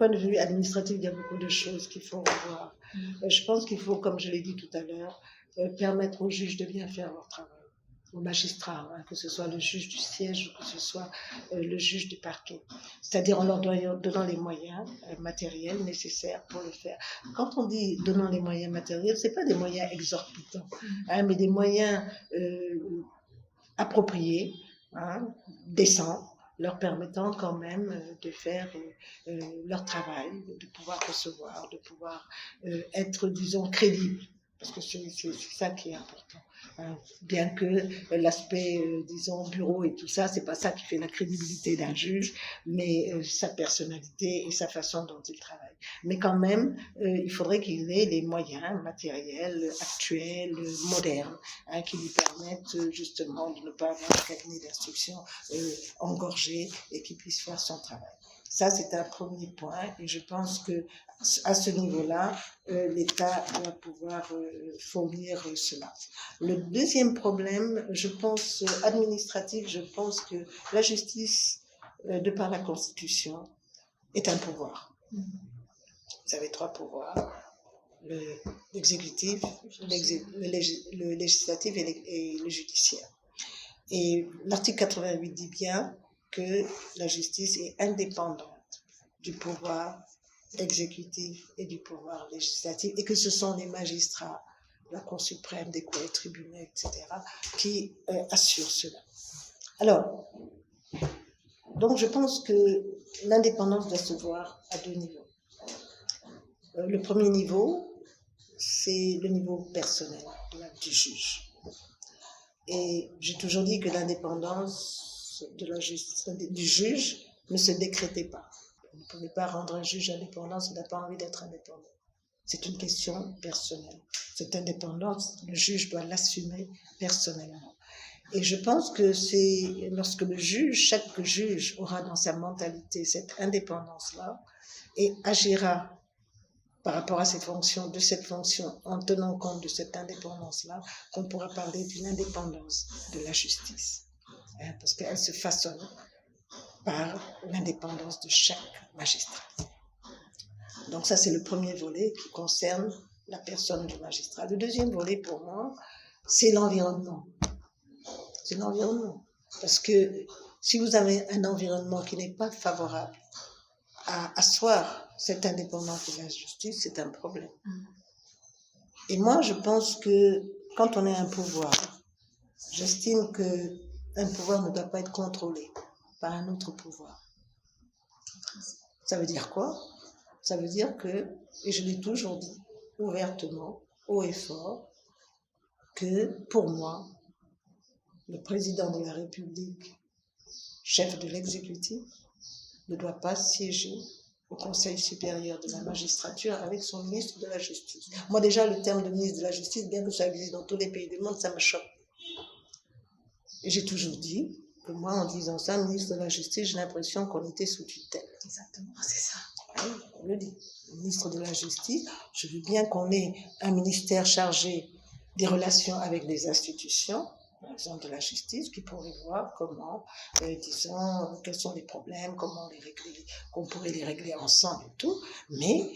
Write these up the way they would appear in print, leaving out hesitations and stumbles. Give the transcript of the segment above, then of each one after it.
point de vue administratif, il y a beaucoup de choses qu'il faut revoir. Je pense qu'il faut, comme je l'ai dit tout à l'heure, permettre aux juges de bien faire leur travail, aux magistrats, hein, que ce soit le juge du siège ou que ce soit le juge du parquet. C'est-à-dire en leur donnant les moyens matériels nécessaires pour le faire. Quand on dit donnant les moyens matériels, ce n'est pas des moyens exorbitants, hein, mais des moyens appropriés, hein, décents, leur permettant quand même de faire leur travail, de pouvoir recevoir, de pouvoir être, disons, crédible. Parce que c'est ça qui est important. Hein. Bien que l'aspect, disons, bureau et tout ça, c'est pas ça qui fait la crédibilité d'un juge, mais sa personnalité et sa façon dont il travaille. Mais quand même, il faudrait qu'il ait les moyens matériels, actuels, modernes, hein, qui lui permettent justement de ne pas avoir un cabinet d'instruction engorgé et qui puisse faire son travail. Ça, c'est un premier point et je pense que à ce niveau-là, l'État doit pouvoir fournir cela. Le deuxième problème, je pense, administratif, je pense que la justice, de par la Constitution, est un pouvoir. Vous avez 3 pouvoirs, l'exécutif, le législatif et le judiciaire. Et l'article 88 dit bien que la justice est indépendante du pouvoir exécutif et du pouvoir législatif, et que ce sont les magistrats, la Cour suprême, des cours et tribunaux, etc., qui assurent cela. Alors, donc je pense que l'indépendance doit se voir à 2 niveaux. Le premier niveau, c'est le niveau personnel du juge. Et j'ai toujours dit que l'indépendance du juge ne se décrétait pas. Vous ne pouvez pas rendre un juge indépendant s'il n'a pas envie d'être indépendant. C'est une question personnelle. Cette indépendance, le juge doit l'assumer personnellement. Et je pense que c'est lorsque chaque juge aura dans sa mentalité cette indépendance-là et agira par rapport à cette fonction, en tenant compte de cette indépendance-là, qu'on pourra parler d'une indépendance de la justice. Hein, parce qu'elle se façonne par l'indépendance de chaque magistrat. Donc ça, c'est le premier volet qui concerne la personne du magistrat. Le deuxième volet, pour moi, c'est l'environnement. C'est l'environnement. Parce que si vous avez un environnement qui n'est pas favorable à asseoir cette indépendance de la justice, c'est un problème. Et moi, je pense que quand on a un pouvoir, j'estime qu'un pouvoir ne doit pas être contrôlé par un autre pouvoir. Ça veut dire quoi? Ça veut dire que, et je l'ai toujours dit ouvertement, haut et fort, que pour moi, le président de la République, chef de l'exécutif, ne doit pas siéger au Conseil supérieur de la magistrature avec son ministre de la Justice. Moi déjà, le terme de ministre de la Justice, bien que ça existe dans tous les pays du monde, ça me choque. Et j'ai toujours dit que moi, en disant ça, ministre de la Justice, j'ai l'impression qu'on était sous tutelle. Exactement, c'est ça. Oui, on le dit. Ministre de la Justice, je veux bien qu'on ait un ministère chargé des relations avec les institutions, par exemple de la justice, qui pourrait voir comment, disons, quels sont les problèmes, comment les régler, qu'on pourrait les régler ensemble et tout. Mais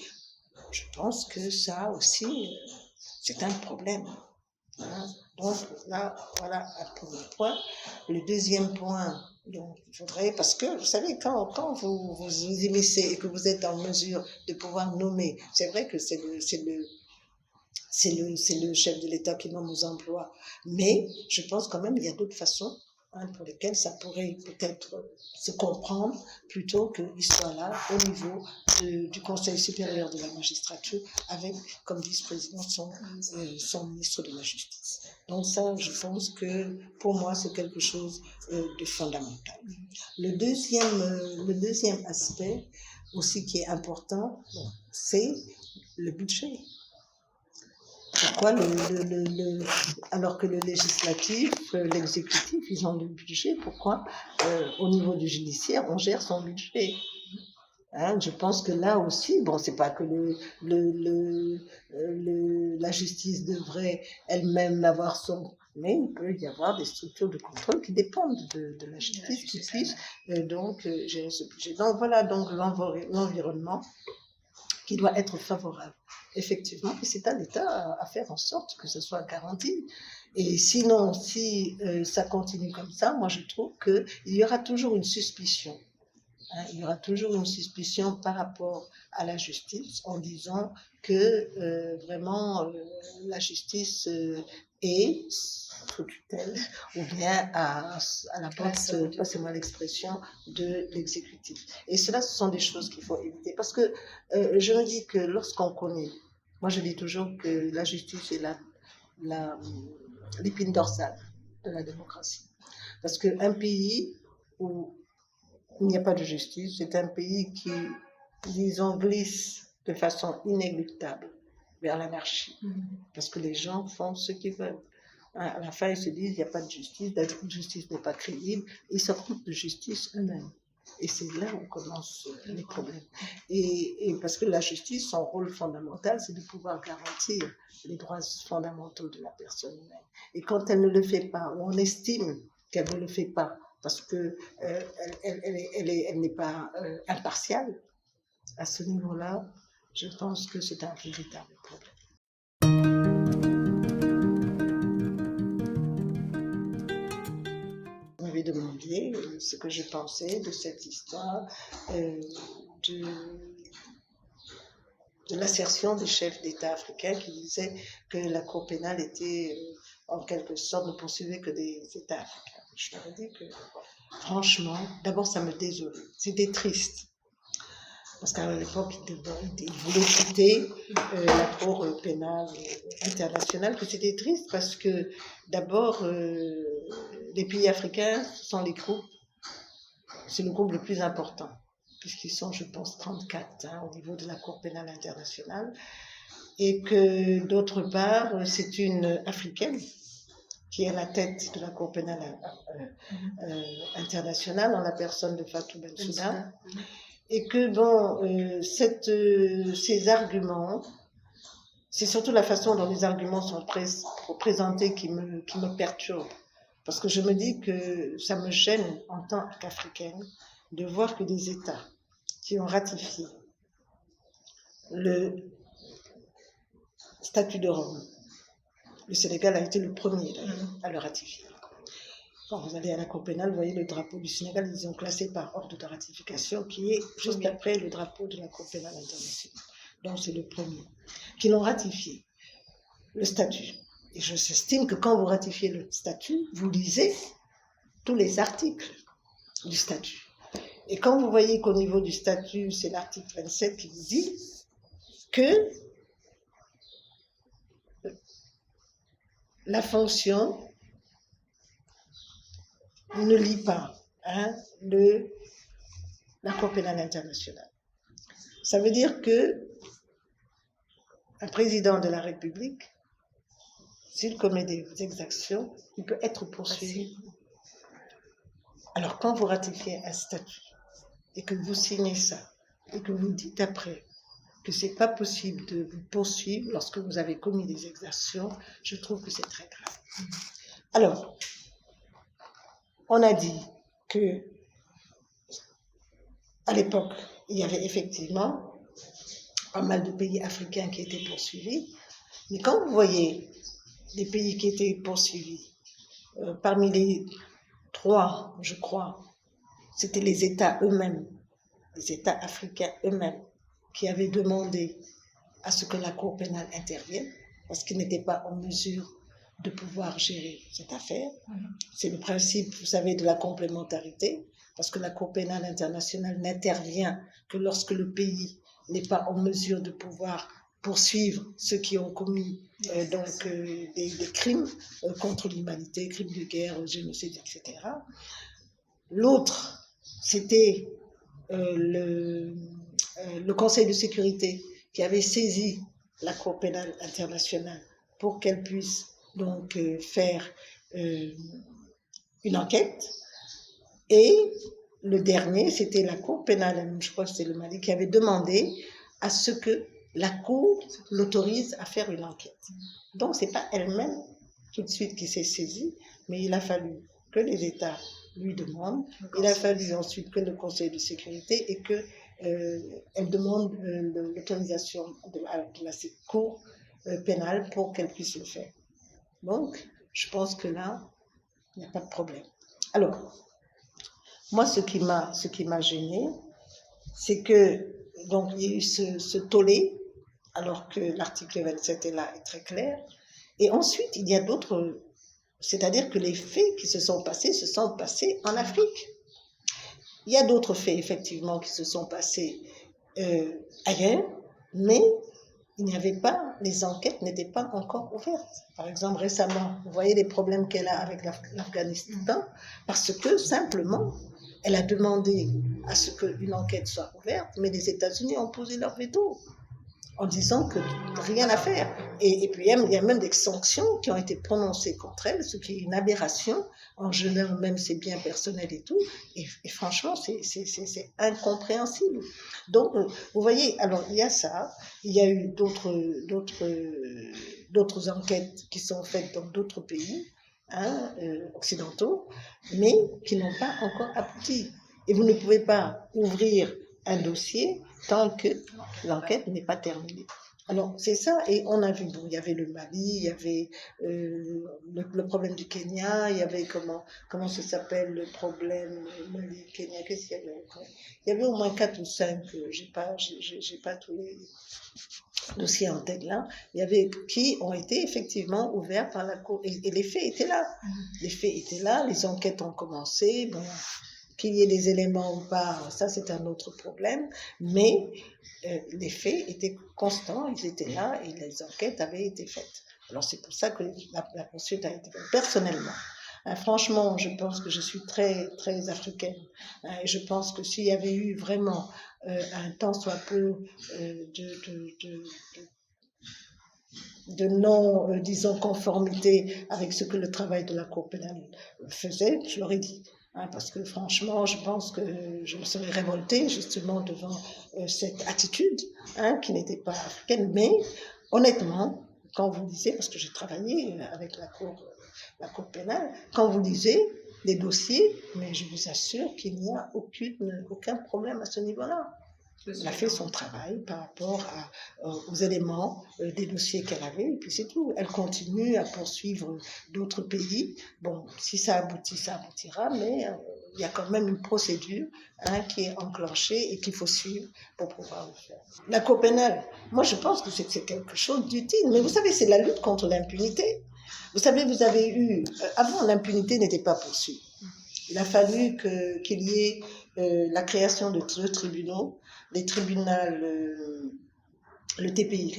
je pense que ça aussi, c'est un problème. Hein. Donc là, voilà un premier point. Le deuxième point, donc, il faudrait, parce que vous savez, quand vous émissez et que vous êtes en mesure de pouvoir nommer, c'est vrai que c'est le chef de l'État qui nomme aux emplois, mais je pense quand même qu'il y a d'autres façons, hein, pour lesquelles ça pourrait peut-être se comprendre plutôt qu'il soit là au niveau du Conseil supérieur de la magistrature avec comme vice-président son ministre de la Justice. Donc ça, je pense que pour moi, c'est quelque chose de fondamental. Le deuxième aspect aussi qui est important, c'est le budget. Pourquoi alors que le législatif, l'exécutif, ils ont le budget, pourquoi au niveau du judiciaire, on gère son budget? Hein, je pense que là aussi, bon, c'est pas que la justice devrait elle-même avoir mais il peut y avoir des structures de contrôle qui dépendent de la justice, qui puissent gérer ce budget. Donc voilà donc l'environnement qui doit être favorable. Effectivement, et c'est à l'État à faire en sorte que ce soit garanti. Et sinon, si ça continue comme ça, moi je trouve qu'il y aura toujours une suspicion. Il y aura toujours une suspicion par rapport à la justice en disant que vraiment la justice est sous tutelle ou bien à la porte, passez-moi l'expression, de l'exécutif. Et cela, ce sont des choses qu'il faut éviter. Parce que je me dis que lorsqu'on connaît, moi je dis toujours que la justice est l'épine dorsale de la démocratie. Parce qu'un pays où il n'y a pas de justice, c'est un pays qui, disons, glisse de façon inéluctable vers l'anarchie. Parce que les gens font ce qu'ils veulent. À la fin, ils se disent, il n'y a pas de justice, la justice n'est pas crédible. Ils s'occupent de justice eux-mêmes. Et c'est là où commencent les problèmes. Et parce que la justice, son rôle fondamental, c'est de pouvoir garantir les droits fondamentaux de la personne humaine. Et quand elle ne le fait pas, ou on estime qu'elle ne le fait pas, parce qu'elle n'est pas impartiale, à ce niveau-là, je pense que c'est un véritable problème. Vous m'avez demandé ce que je pensais de cette histoire de l'assertion des chefs d'État africains qui disaient que la Cour pénale était en quelque sorte ne poursuivait que des États africains. Je leur ai dit que franchement, d'abord ça me désolait, c'était triste. Parce qu'à l'époque, ils voulaient citer la Cour pénale internationale, que c'était triste parce que d'abord, les pays africains sont les groupes, c'est le groupe le plus important, puisqu'ils sont, je pense, 34 au niveau de la Cour pénale internationale, et que d'autre part, c'est une Africaine qui est à la tête de la Cour pénale internationale, en la personne de Fatou Bensouda. Et que, bon, ces arguments, c'est surtout la façon dont les arguments sont présentés qui me perturbe. Parce que je me dis que ça me gêne en tant qu'Africaine de voir que des États qui ont ratifié le statut de Rome, le Sénégal a été le premier à le ratifier. Quand vous allez à la Cour pénale, vous voyez le drapeau du Sénégal, ils ont classé par ordre de ratification, qui est juste après le drapeau de la Cour pénale internationale. Donc c'est le premier. Qui l'ont ratifié, le statut. Et je s'estime que quand vous ratifiez le statut, vous lisez tous les articles du statut. Et quand vous voyez qu'au niveau du statut, c'est l'article 27 qui vous dit que la fonction ne lit pas la Cour pénale internationale. Ça veut dire que un président de la République, s'il commet des exactions, il peut être poursuivi. Alors quand vous ratifiez un statut et que vous signez ça et que vous dites après que c'est pas possible de vous poursuivre lorsque vous avez commis des exactions, je trouve que c'est très grave. Alors, on a dit que à l'époque, il y avait effectivement pas mal de pays africains qui étaient poursuivis, mais quand vous voyez les pays qui étaient poursuivis, parmi les 3, je crois, c'était les États eux-mêmes, les États africains eux-mêmes, qui avaient demandé à ce que la Cour pénale intervienne, parce qu'ils n'étaient pas en mesure de pouvoir gérer cette affaire. C'est le principe, vous savez, de la complémentarité, parce que la Cour pénale internationale n'intervient que lorsque le pays n'est pas en mesure de pouvoir poursuivre ceux qui ont commis des crimes contre l'humanité, crimes de guerre, génocide, etc. L'autre, c'était le Conseil de sécurité qui avait saisi la Cour pénale internationale pour qu'elle puisse donc faire une enquête. Et le dernier, c'était la Cour pénale, je crois que c'était le Mali, qui avait demandé à ce que la Cour l'autorise à faire une enquête. Donc, ce n'est pas elle-même tout de suite qui s'est saisi, mais il a fallu que les États lui demandent, il a fallu ensuite que le Conseil de sécurité et que elle demande l'autorisation de la Cour pénale pour qu'elle puisse le faire. Donc, je pense que là, il n'y a pas de problème. Alors, moi, ce qui m'a gênée, c'est que, donc, il y a eu ce tollé, alors que l'article 27 est là, est très clair. Et ensuite, il y a d'autres, c'est-à-dire que les faits qui se sont passés en Afrique. Il y a d'autres faits, effectivement, qui se sont passés ailleurs, mais il n'y avait pas, les enquêtes n'étaient pas encore ouvertes. Par exemple, récemment, vous voyez les problèmes qu'elle a avec l'Afghanistan, parce que simplement, elle a demandé à ce qu'une enquête soit ouverte, mais les États-Unis ont posé leur veto en disant que rien à faire. Et puis il y a même des sanctions qui ont été prononcées contre elle, ce qui est une aberration, en gelant même ses biens personnels et tout. Et franchement, c'est incompréhensible. Donc, vous voyez, alors il y a ça, il y a eu d'autres enquêtes qui sont faites dans d'autres pays occidentaux, mais qui n'ont pas encore abouti. Et vous ne pouvez pas ouvrir un dossier tant que l'enquête n'est pas terminée. Alors, c'est ça, et on a vu, bon, il y avait le Mali, il y avait le problème du Kenya, il y avait comment ça s'appelle, le problème Mali-Kenya, qu'est-ce qu'il y avait encore? Il y avait au moins 4 ou 5, j'ai pas tous les dossiers en tête là, il y avait qui ont été effectivement ouverts par la Cour, et les faits étaient là. Les faits étaient là, les enquêtes ont commencé, bon, qu'il y ait des éléments ou pas, ça c'est un autre problème, mais les faits étaient constants, ils étaient là et les enquêtes avaient été faites. Alors c'est pour ça que la poursuite a été faite. Personnellement, franchement, je pense que je suis très, très africaine, et je pense que s'il y avait eu vraiment un tant soit peu de non, disons, conformité avec ce que le travail de la Cour pénale faisait, je l'aurais dit. Parce que franchement, je pense que je me serais révoltée justement devant cette attitude qui n'était pas africaine. Mais honnêtement, quand vous lisez, parce que j'ai travaillé avec la Cour pénale, quand vous lisez les dossiers, mais je vous assure qu'il n'y a aucun problème à ce niveau-là. Elle a fait son travail par rapport aux éléments des dossiers qu'elle avait, et puis c'est tout. Elle continue à poursuivre d'autres pays. Bon, si ça aboutit, ça aboutira, mais il y a quand même une procédure qui est enclenchée et qu'il faut suivre pour pouvoir le faire. La Cour pénale, moi je pense que c'est quelque chose d'utile, mais vous savez, c'est la lutte contre l'impunité. Vous savez, vous avez eu... avant, l'impunité n'était pas poursuivie. Il a fallu qu'il y ait la création de 2 tribunaux, les tribunaux, le TPY,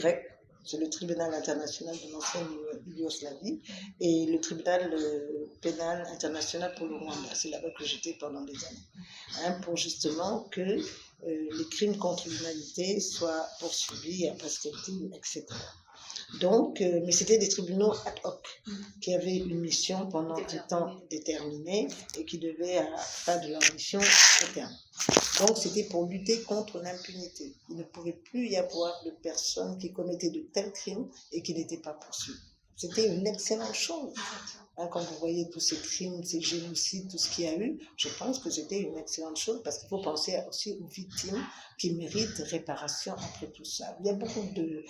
c'est le tribunal international de l'ancienne Yougoslavie, et le tribunal pénal international pour le Rwanda. C'est là-bas que j'étais pendant des années, pour justement que les crimes contre l'humanité soient poursuivis à prescriptive, etc. Donc, mais c'était des tribunaux ad hoc qui avaient une mission pendant un temps déterminé et qui devaient, à la fin de leur mission, se terminer. Donc, c'était pour lutter contre l'impunité. Il ne pouvait plus y avoir de personnes qui commettaient de tels crimes et qui n'étaient pas poursuivies. C'était une excellente chose. Quand vous voyez tous ces crimes, ces génocides, tout ce qu'il y a eu, je pense que c'était une excellente chose parce qu'il faut penser aussi aux victimes qui méritent réparation après tout ça. Il y a beaucoup de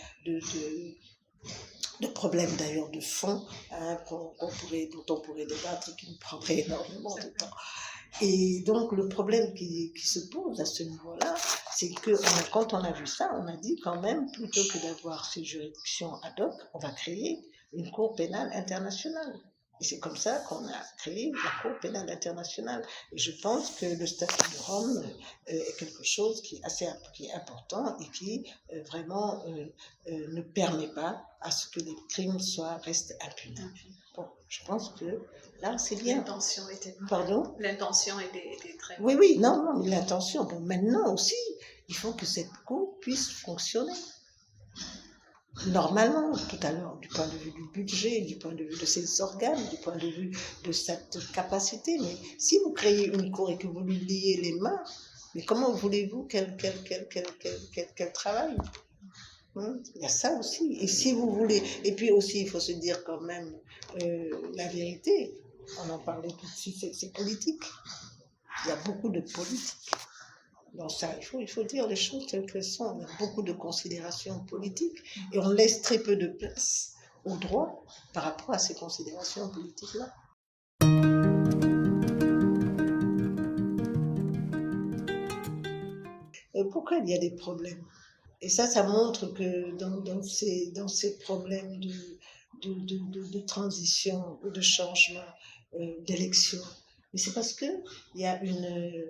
problèmes d'ailleurs de fond dont on pourrait débattre, qui nous prendrait énormément de temps. Et donc le problème qui se pose à ce niveau-là, c'est que quand on a vu ça, on a dit quand même, plutôt que d'avoir ces juridictions ad hoc, on va créer une Cour pénale internationale. Et c'est comme ça qu'on a créé la Cour pénale internationale. Et je pense que le statut de Rome est quelque chose qui est important et qui vraiment ne permet pas à ce que les crimes restent impunis. Bon, je pense que là, c'est bien. L'intention était bonne. Pardon ? L'intention était très bonne. Oui, non, mais l'intention. Bon, maintenant aussi, il faut que cette Cour puisse fonctionner. Normalement, tout à l'heure, du point de vue du budget, du point de vue de ses organes, du point de vue de cette capacité. Mais si vous créez une Cour et que vous lui liez les mains, mais comment voulez-vous qu'elle travaille ? Hein. Il y a ça aussi. Et si vous voulez, et puis aussi, il faut se dire quand même la vérité. On en parlait tout de suite, c'est politique. Il y a beaucoup de politique. Dans ça, il faut dire les choses telles qu'elles sont. Il y a beaucoup de considérations politiques et on laisse très peu de place au droit par rapport à ces considérations politiques-là. Pourquoi il y a des problèmes? Et ça montre que dans ces problèmes de transition ou de changement, d'élection, mais c'est parce qu'il y a une,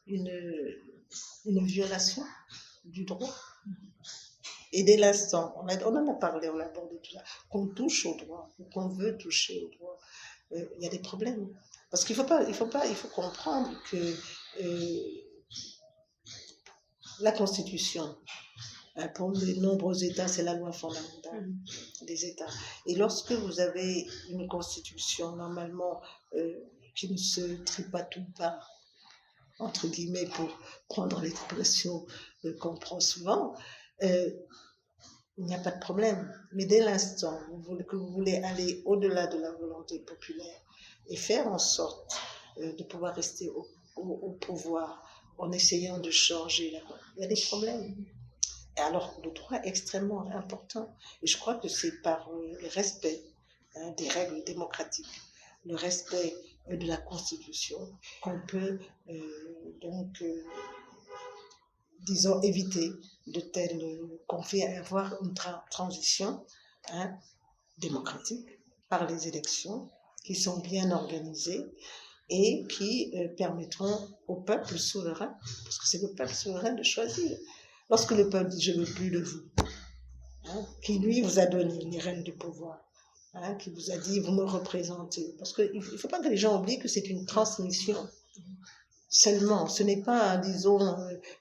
une violation du droit. Et dès l'instant, on en a parlé, on l'a abordé tout ça, qu'on touche au droit, ou qu'on veut toucher au droit, il y a des problèmes. Parce qu'il faut comprendre que la Constitution, pour de nombreux États, c'est la loi fondamentale des États. Et lorsque vous avez une Constitution, normalement, qui ne se tripatoue pas, entre guillemets, pour prendre l'expression qu'on prend souvent, il n'y a pas de problème. Mais dès l'instant que vous voulez aller au-delà de la volonté populaire et faire en sorte de pouvoir rester au pouvoir en essayant de changer la loi, il y a des problèmes. Et alors, le droit est extrêmement important. Et je crois que c'est par le respect des règles démocratiques, le respect de la Constitution qu'on peut disons, éviter de telles conflits, avoir une transition démocratique par les élections qui sont bien organisées et qui permettront au peuple souverain, parce que c'est le peuple souverain de choisir. Lorsque le peuple dit « je ne veux plus de vous », qui lui vous a donné les rênes du pouvoir, qui vous a dit « vous me représentez », parce qu'il ne faut pas que les gens oublient que c'est une transmission. Seulement, ce n'est pas, disons,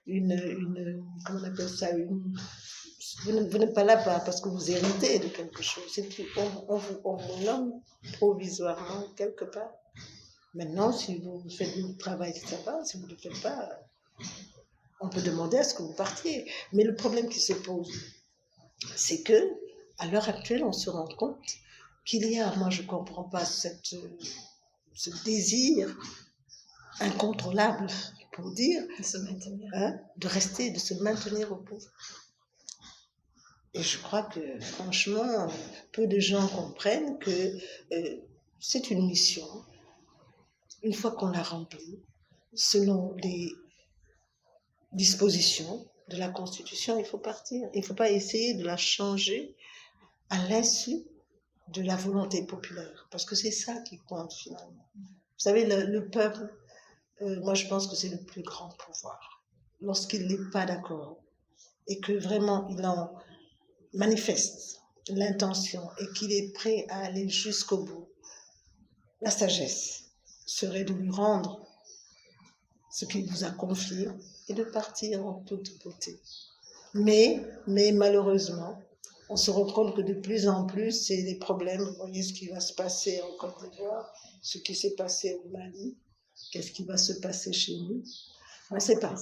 comment on appelle ça, vous n'êtes pas là parce que vous héritez de quelque chose. On vous nomme provisoirement quelque part. Maintenant, si vous faites le travail, ça va. Si vous ne le faites pas, on peut demander à ce que vous partiez. Mais le problème qui se pose, c'est que à l'heure actuelle, on se rend compte qu'il y a, moi je ne comprends pas ce désir incontrôlable, pour dire, de se maintenir, de se maintenir au pouvoir. Et je crois que, franchement, peu de gens comprennent que c'est une mission. Une fois qu'on l'a remplie, selon les dispositions de la Constitution, il faut partir. Il ne faut pas essayer de la changer à l'insu de la volonté populaire, parce que c'est ça qui compte finalement. Vous savez, le peuple, moi je pense que c'est le plus grand pouvoir. Lorsqu'il n'est pas d'accord et que vraiment il en manifeste l'intention et qu'il est prêt à aller jusqu'au bout, la sagesse serait de lui rendre ce qu'il vous a confié et de partir en toute beauté. Mais malheureusement, on se rend compte que de plus en plus, c'est des problèmes. Vous voyez ce qui va se passer en Côte d'Ivoire, ce qui s'est passé au Mali, qu'est-ce qui va se passer chez nous, on ne sait pas.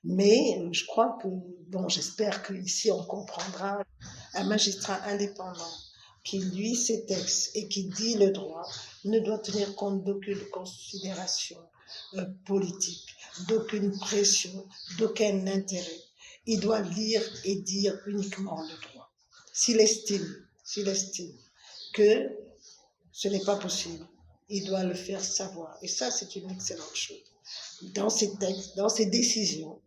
Mais je crois que, j'espère qu'ici on comprendra un magistrat indépendant qui lit ses textes et qui dit le droit ne doit tenir compte d'aucune considération politique, d'aucune pression, d'aucun intérêt. Il doit lire et dire uniquement le droit. S'il estime que ce n'est pas possible, il doit le faire savoir. Et ça, c'est une excellente chose. Dans ses textes, dans ses décisions.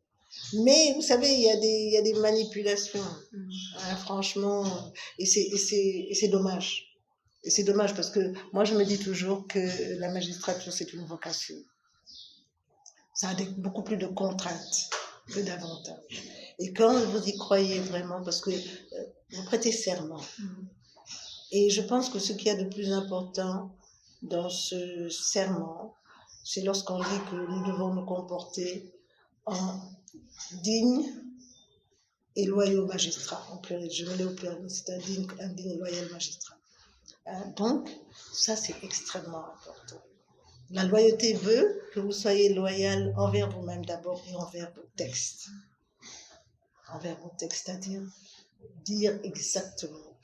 Mais vous savez, il y a des manipulations, franchement, et c'est dommage. Et c'est dommage parce que moi, je me dis toujours que la magistrature, c'est une vocation. Ça a beaucoup plus de contraintes que d'avantages. Et quand vous y croyez vraiment, parce que vous prêtez serment, et je pense que ce qu'il y a de plus important dans ce serment, c'est lorsqu'on dit que nous devons nous comporter en dignes et loyaux magistrats. Je me l'ai au pluriel, c'est un digne et loyal magistrat. Donc, ça c'est extrêmement important. La loyauté veut que vous soyez loyal envers vous-même d'abord et envers vos textes. Envers vos textes, c'est-à-dire dire exactement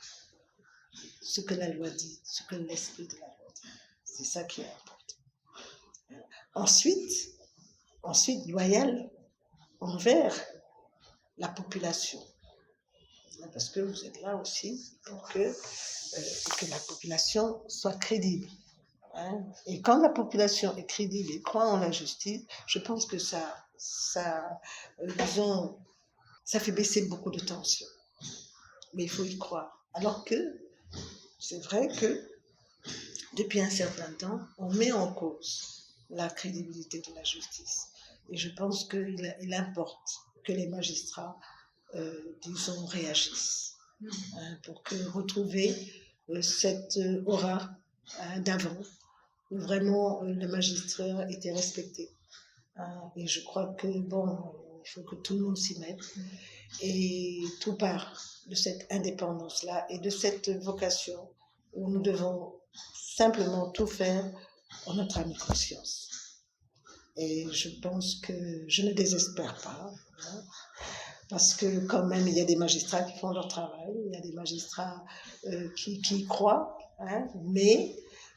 ce que la loi dit, ce que l'esprit de la loi dit. C'est ça qui est important. Ensuite, loyal envers la population. Parce que vous êtes là aussi pour que la population soit crédible. Hein. Et quand la population est crédible et croit en la justice, je pense que disons, ça fait baisser beaucoup de tensions. Mais il faut y croire. Alors que c'est vrai que depuis un certain temps, on met en cause la crédibilité de la justice. Et je pense qu'il importe que les magistrats, disons, réagissent pour retrouver cette aura d'avant où vraiment le magistrat était respecté. Et je crois que, bon, il faut que tout le monde s'y mette. Et tout part de cette indépendance-là et de cette vocation où nous devons simplement tout faire en notre âme et conscience. Et je pense que je ne désespère pas, hein, parce que quand même, il y a des magistrats qui font leur travail, il y a des magistrats qui y croient, hein, mais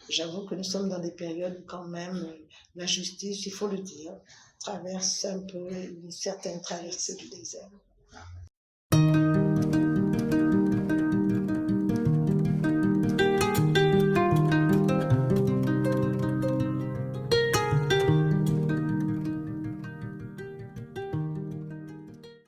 j'avoue que nous sommes dans des périodes où quand même la justice, il faut le dire, traverse un peu une certaine traversée du désert.